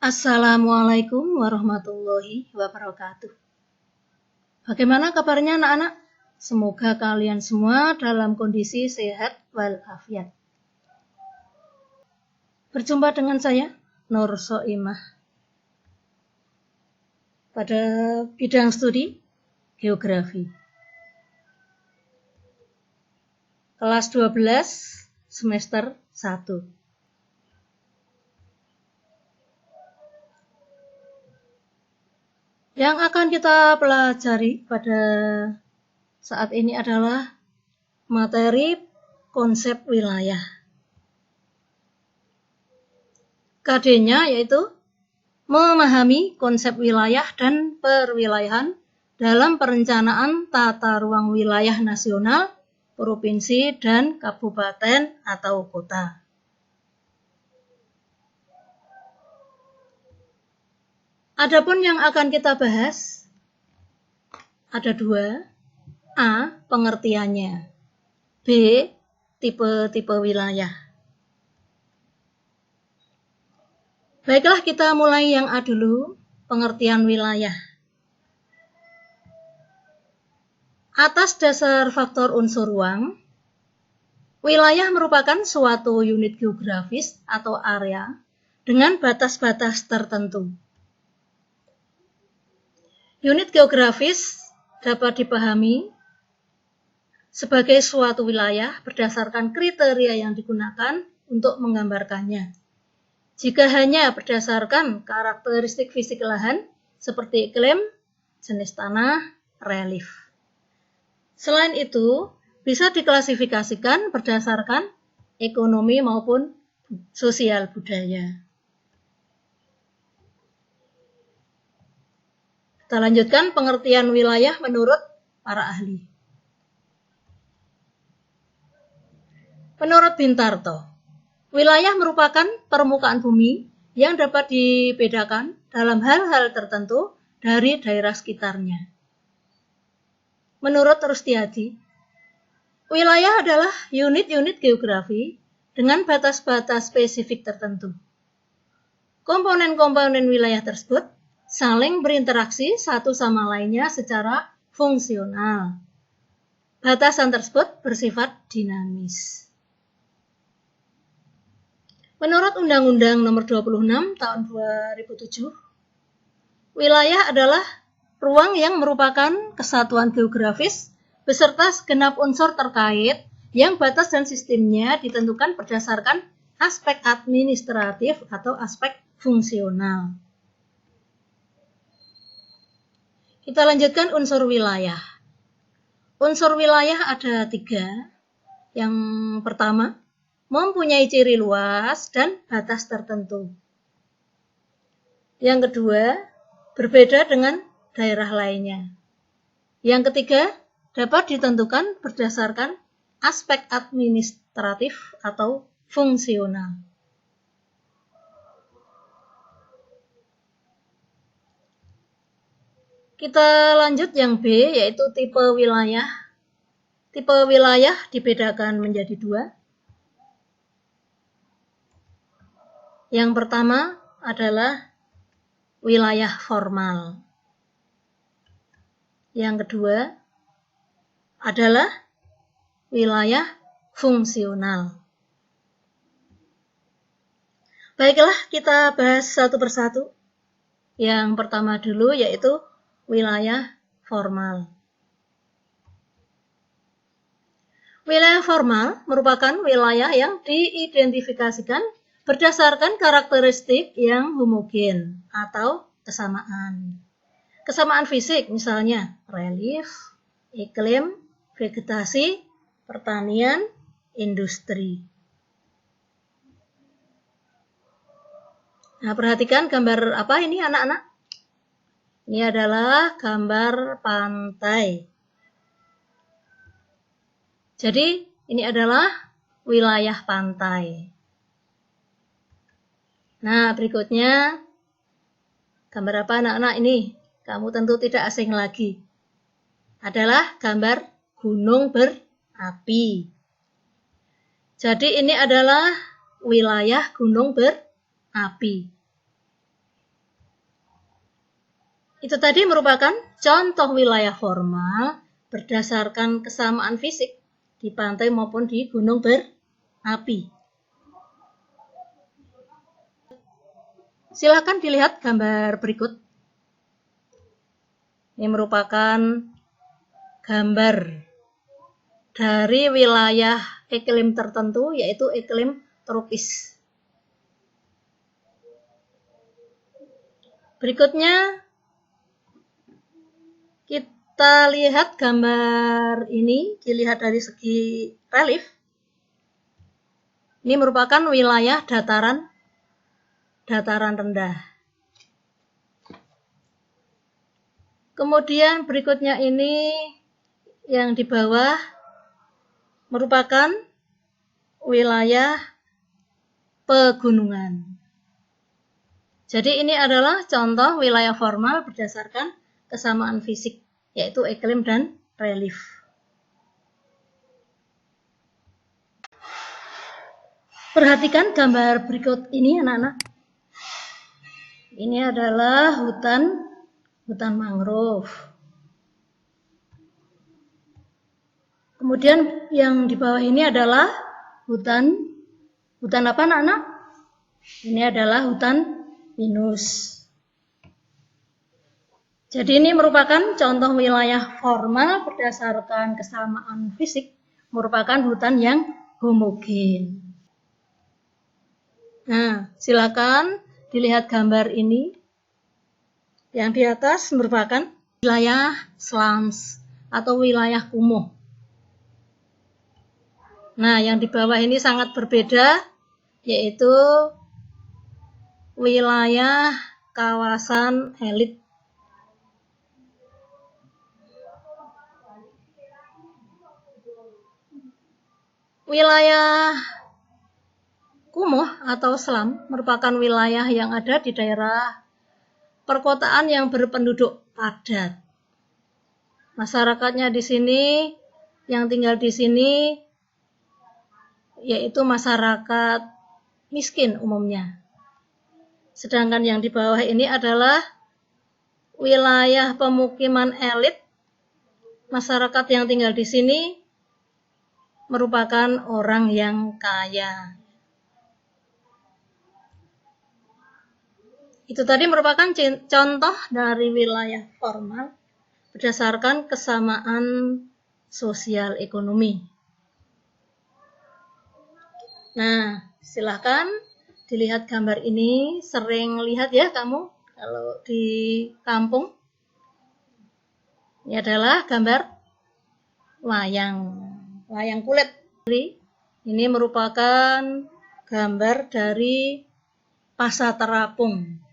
Assalamualaikum warahmatullahi wabarakatuh. Bagaimana kabarnya anak-anak? Semoga kalian semua dalam kondisi sehat walafiat. Berjumpa dengan saya, Nur Soimah, pada bidang studi geografi. Kelas 12, semester 1. Yang akan kita pelajari pada saat ini adalah materi konsep wilayah. KD-nya yaitu memahami konsep wilayah dan perwilayahan dalam perencanaan tata ruang wilayah nasional, provinsi, dan kabupaten atau kota. Adapun yang akan kita bahas ada 2. A. Pengertiannya. B. Tipe-tipe wilayah. Baiklah, kita mulai yang A dulu, pengertian wilayah. Atas dasar faktor unsur ruang, wilayah merupakan suatu unit geografis atau area dengan batas-batas tertentu. Unit geografis dapat dipahami sebagai suatu wilayah berdasarkan kriteria yang digunakan untuk menggambarkannya. Jika hanya berdasarkan karakteristik fisik lahan seperti iklim, jenis tanah, relief. Selain itu, bisa diklasifikasikan berdasarkan ekonomi maupun sosial budaya. Kita lanjutkan pengertian wilayah menurut para ahli. Menurut Bintarto, wilayah merupakan permukaan bumi yang dapat dibedakan dalam hal-hal tertentu dari daerah sekitarnya. Menurut Rustiadi, wilayah adalah unit-unit geografi dengan batas-batas spesifik tertentu. Komponen-komponen wilayah tersebut saling berinteraksi satu sama lainnya secara fungsional. Batasan tersebut bersifat dinamis. Menurut Undang-Undang Nomor 26 Tahun 2007, wilayah adalah ruang yang merupakan kesatuan geografis beserta segenap unsur terkait yang batas dan sistemnya ditentukan berdasarkan aspek administratif atau aspek fungsional. Kita lanjutkan unsur wilayah. Unsur wilayah ada 3. Yang pertama, mempunyai ciri luas dan batas tertentu. Yang kedua, berbeda dengan daerah lainnya. Yang ketiga, dapat ditentukan berdasarkan aspek administratif atau fungsional. Kita lanjut yang B, yaitu tipe wilayah. Tipe wilayah dibedakan menjadi 2. Yang pertama adalah wilayah formal. Yang kedua adalah wilayah fungsional. Baiklah, kita bahas satu persatu. Yang pertama dulu yaitu wilayah formal. Wilayah formal merupakan wilayah yang diidentifikasikan berdasarkan karakteristik yang homogen atau kesamaan. Kesamaan fisik misalnya relief, iklim, vegetasi, pertanian, industri. Nah, perhatikan gambar apa ini anak-anak? Ini adalah gambar pantai. Jadi, ini adalah wilayah pantai. Nah, berikutnya gambar apa anak-anak ini? Kamu tentu tidak asing lagi. Adalah gambar gunung berapi. Jadi, ini adalah wilayah gunung berapi. Itu tadi merupakan contoh wilayah formal berdasarkan kesamaan fisik di pantai maupun di gunung berapi. Silakan dilihat gambar berikut. Ini merupakan gambar dari wilayah iklim tertentu, yaitu iklim tropis. Berikutnya kita lihat gambar ini, dilihat dari segi relief. Ini merupakan wilayah dataran rendah. Kemudian berikutnya ini yang di bawah merupakan wilayah pegunungan. Jadi ini adalah contoh wilayah formal berdasarkan kesamaan fisik, yaitu iklim dan relief. Perhatikan gambar berikut ini, anak-anak. Ini adalah hutan mangrove. Kemudian yang di bawah ini adalah hutan apa, anak-anak? Ini adalah hutan pinus. Jadi ini merupakan contoh wilayah formal berdasarkan kesamaan fisik, merupakan hutan yang homogen. Nah, silakan dilihat gambar ini. Yang di atas merupakan wilayah slums atau wilayah kumuh. Nah, yang di bawah ini sangat berbeda, yaitu wilayah kawasan elit. Wilayah kumuh atau slum merupakan wilayah yang ada di daerah perkotaan yang berpenduduk padat. Masyarakatnya di sini, yang tinggal di sini, yaitu masyarakat miskin umumnya. Sedangkan yang di bawah ini adalah wilayah pemukiman elit. Masyarakat yang tinggal di sini merupakan orang yang kaya. Itu tadi merupakan contoh dari wilayah formal berdasarkan kesamaan sosial ekonomi. Nah, silahkan dilihat gambar ini. Sering lihat ya kamu kalau di kampung. Ini adalah gambar wayang kulit. Ini merupakan gambar dari Pasar Terapung.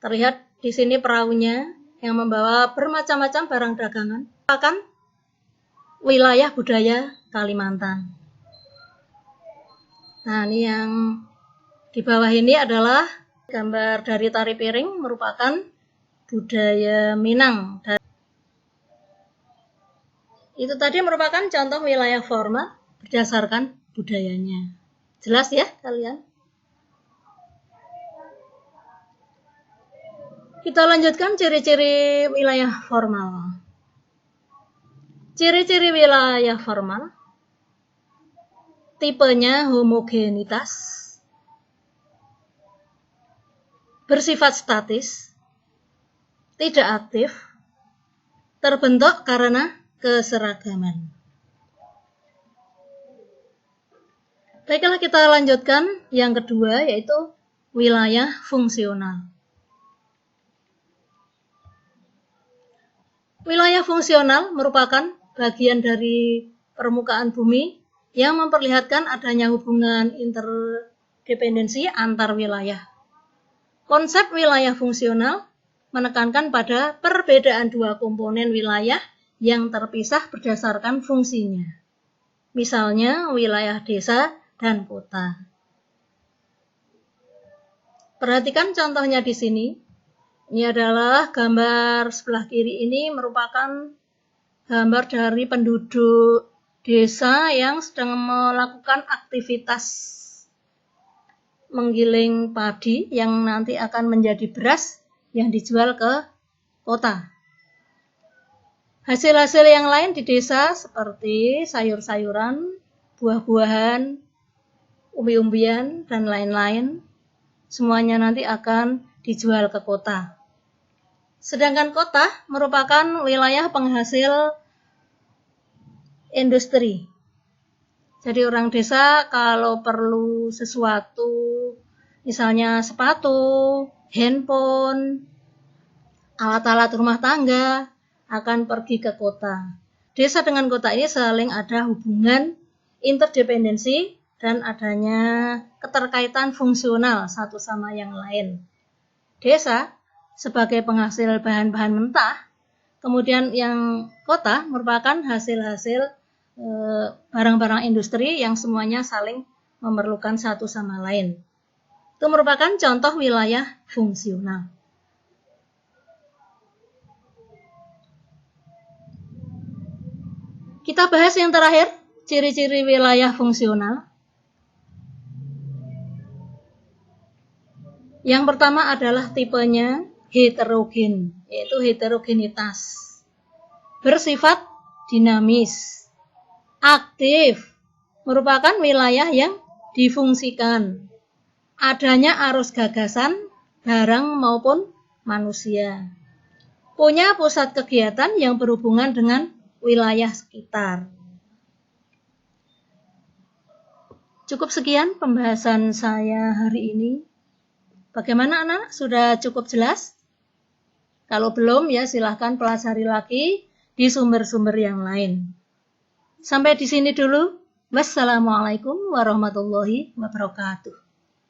Terlihat di sini perahunya yang membawa bermacam-macam barang dagangan. Merupakan wilayah budaya Kalimantan. Nah, ini yang di bawah ini adalah gambar dari tari piring, merupakan budaya Minang. Itu tadi merupakan contoh wilayah formal berdasarkan budayanya. Jelas ya kalian? Kita lanjutkan ciri-ciri wilayah formal. Ciri-ciri wilayah formal. Tipenya homogenitas. Bersifat statis. Tidak aktif. Terbentuk karena keseragaman. Baiklah, kita lanjutkan yang kedua, yaitu wilayah fungsional. Wilayah fungsional merupakan bagian dari permukaan bumi yang memperlihatkan adanya hubungan interdependensi antar wilayah. Konsep wilayah fungsional menekankan pada perbedaan dua komponen wilayah yang terpisah berdasarkan fungsinya. Misalnya wilayah desa dan kota. Perhatikan contohnya di sini. Ini adalah gambar sebelah kiri, ini merupakan gambar dari penduduk desa yang sedang melakukan aktivitas menggiling padi yang nanti akan menjadi beras yang dijual ke kota. Hasil-hasil yang lain di desa seperti sayur-sayuran, buah-buahan, umbi-umbian, dan lain-lain, semuanya nanti akan dijual ke kota. Sedangkan kota merupakan wilayah penghasil industri. Jadi orang desa kalau perlu sesuatu, misalnya sepatu, handphone, alat-alat rumah tangga, akan pergi ke kota. Desa dengan kota ini saling ada hubungan interdependensi dan adanya keterkaitan fungsional satu sama yang lain. Desa sebagai penghasil bahan-bahan mentah, kemudian yang kota merupakan hasil-hasil barang-barang industri yang semuanya saling memerlukan satu sama lain. Itu merupakan contoh wilayah fungsional. Kita bahas yang terakhir, ciri-ciri wilayah fungsional. Yang pertama adalah tipenya heterogen, yaitu heterogenitas. Bersifat dinamis, aktif, merupakan wilayah yang difungsikan. Adanya arus gagasan, barang maupun manusia. Punya pusat kegiatan yang berhubungan dengan wilayah sekitar. Cukup sekian pembahasan saya hari ini. Bagaimana anak? Sudah cukup jelas? Kalau belum ya silahkan pelajari lagi di sumber-sumber yang lain. Sampai di sini dulu. Wassalamualaikum warahmatullahi wabarakatuh.